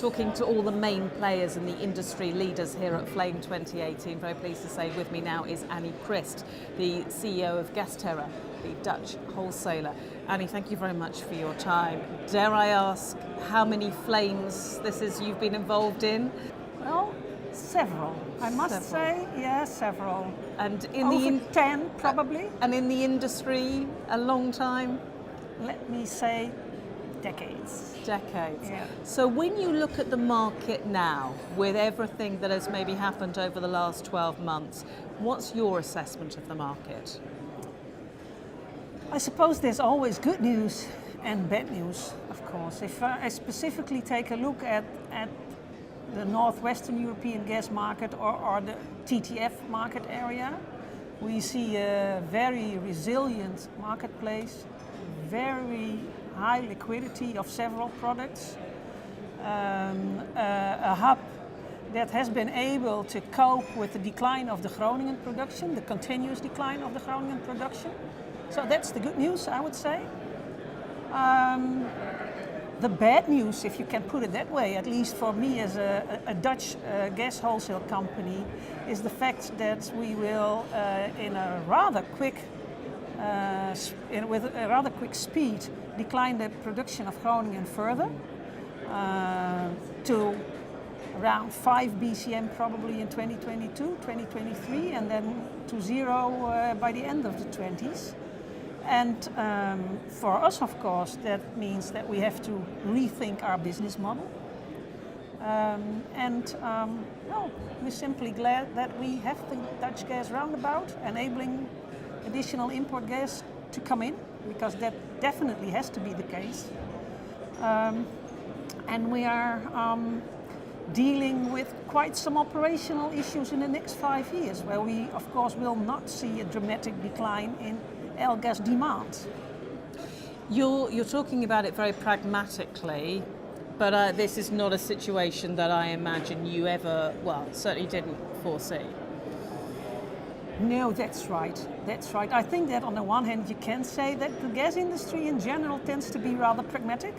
talking to all the main players and the industry leaders here at Flame 2018. Very pleased to say with me now is Krist, the CEO of GasTerra, the Dutch wholesaler. Annie, thank you very much for your time. Dare I ask how many flames this is you've been involved in? Well, several. I must say, yeah, several. And in Over 10 probably. And in the industry, a long time? Let me say decades. Decades. Yeah. So when you look at the market now, with everything that has maybe happened over the last 12 months, what's your assessment of the market? I suppose there's always good news and bad news, of course. If I specifically take a look at the Northwestern European gas market or the TTF market area, we see a very resilient marketplace, very high liquidity of several products, a hub that has been able to cope with the decline of the Groningen production, the continuous decline of the Groningen production. So that's the good news, I would say. The bad news, if you can put it that way, at least for me as a Dutch gas wholesale company, is the fact that we will, with a rather quick speed, decline the production of Groningen further to around 5 BCM probably in 2022, 2023, and then to zero by the end of the 20s. And for us, of course, that means that we have to rethink our business model. We're simply glad that we have the Dutch gas roundabout, enabling additional import gas to come in, because that definitely has to be the case. And we are dealing with quite some operational issues in the next 5 years, where we, of course, will not see a dramatic decline in gas demand. You're talking about it very pragmatically, but this is not a situation that I imagine you ever, well, certainly didn't foresee. No, that's right. That's right. I think that on the one hand you can say that the gas industry in general tends to be rather pragmatic,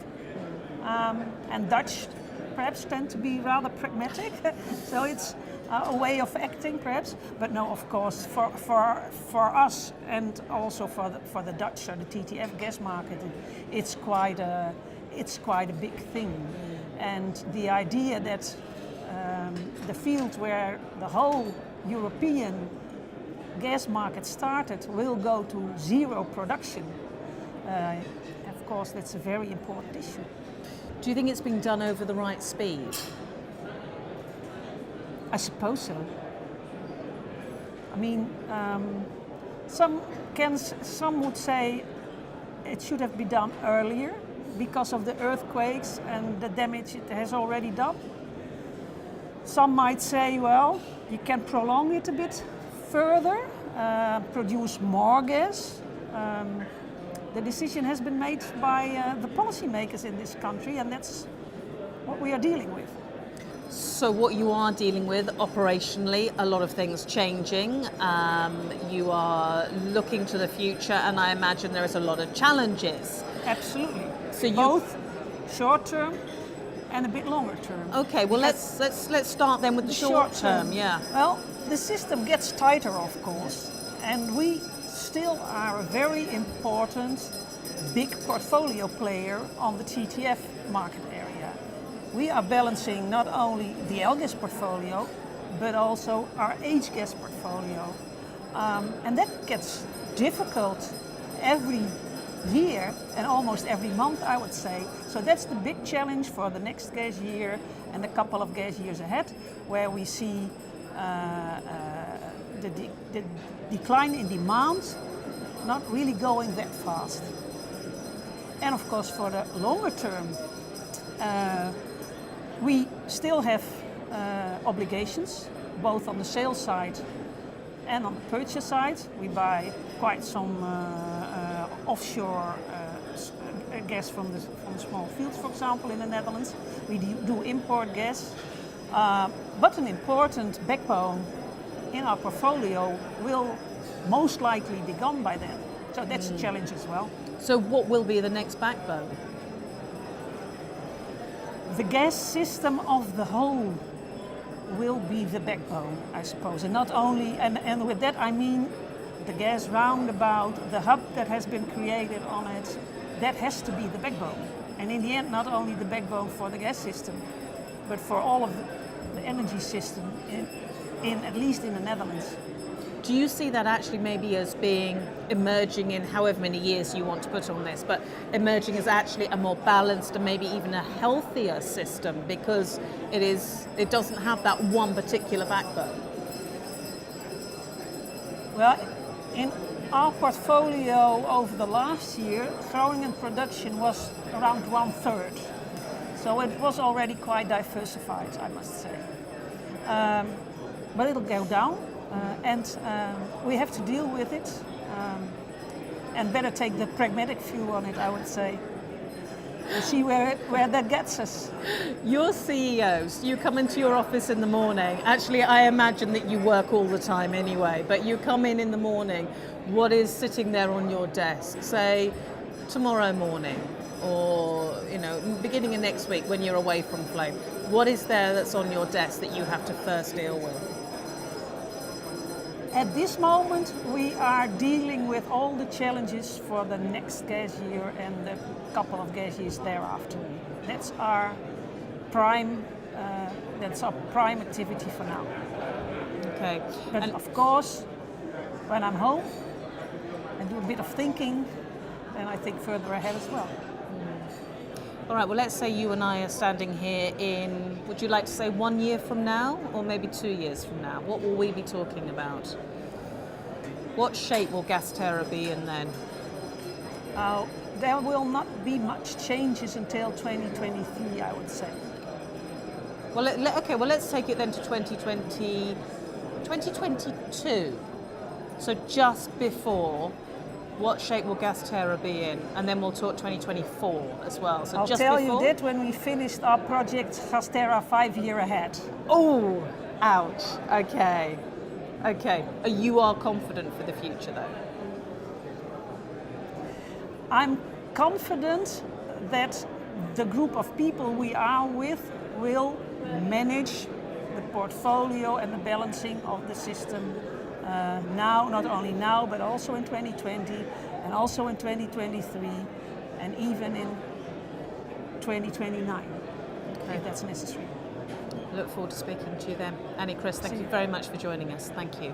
and Dutch perhaps tend to be rather pragmatic. So it's a way of acting, perhaps. But no, of course, for us and also for the Dutch or the TTF gas market, it's quite a big thing. And the idea that the field where the whole European gas market started will go to zero production, of course, that's a very important issue. Do you think it's being done over the right speed? I suppose so. I mean, some would say it should have been done earlier because of the earthquakes and the damage it has already done. Some might say, well, you can prolong it a bit further, produce more gas. The decision has been made by the policymakers in this country, and that's what we are dealing with. So what you are dealing with operationally, a lot of things changing. You are looking to the future, and I imagine there is a lot of challenges. Absolutely. So both short term and a bit longer term. Okay, well let's start then with the short term. Yeah. Well, the system gets tighter, of course, and we still are a very important big portfolio player on the TTF market area. We are balancing not only the L-gas portfolio, but also our H-gas portfolio. And that gets difficult every year and almost every month, I would say. So that's the big challenge for the next gas year and a couple of gas years ahead, where we see the decline in demand not really going that fast. And of course, for the longer term, we still have obligations, both on the sales side and on the purchase side. We buy quite some offshore gas from small fields, for example, in the Netherlands. We do import gas, but an important backbone in our portfolio will most likely be gone by then. So that's a challenge as well. So what will be the next backbone? The gas system of the whole will be the backbone, I suppose. And not only, and with that I mean the gas roundabout, the hub that has been created on it, that has to be the backbone. And in the end, not only the backbone for the gas system, but for all of the energy system, at least in the Netherlands. Do you see that actually maybe as being emerging in however many years you want to put on this, but emerging as actually a more balanced and maybe even a healthier system because it doesn't have that one particular backbone? Well, in our portfolio over the last year, Groningen production was around 1/3. So it was already quite diversified, I must say. But it'll go down. And we have to deal with it and better take the pragmatic view on it, I would say. We'll see where that gets us. Your CEOs, you come into your office in the morning. Actually, I imagine that you work all the time anyway, but you come in the morning. What is sitting there on your desk? Say, tomorrow morning or beginning of next week when you're away from Flame. What is there that's on your desk that you have to first deal with? At this moment, we are dealing with all the challenges for the next gas year and the couple of gas years thereafter. That's our prime activity for now. Okay. But of course, when I'm home and do a bit of thinking, then I think further ahead as well. All right, well, let's say you and I are standing here in, would you like to say 1 year from now or maybe 2 years from now? What will we be talking about? What shape will GasTerra be in then? There will not be much changes until 2023, I would say. Well, let's take it then to 2022. So just before, what shape will GasTerra be in? And then we'll talk 2024 as well. So I'll just tell before? you that when we finished our project GasTerra 5 years ahead. Oh, ouch. Okay. You are confident for the future though? I'm confident that the group of people we are with will manage the portfolio and the balancing of the system now, not only now, but also in 2020 and also in 2023 and even in 2029, if that's necessary. I look forward to speaking to you then. Krist, thank you very much for joining us. Thank you.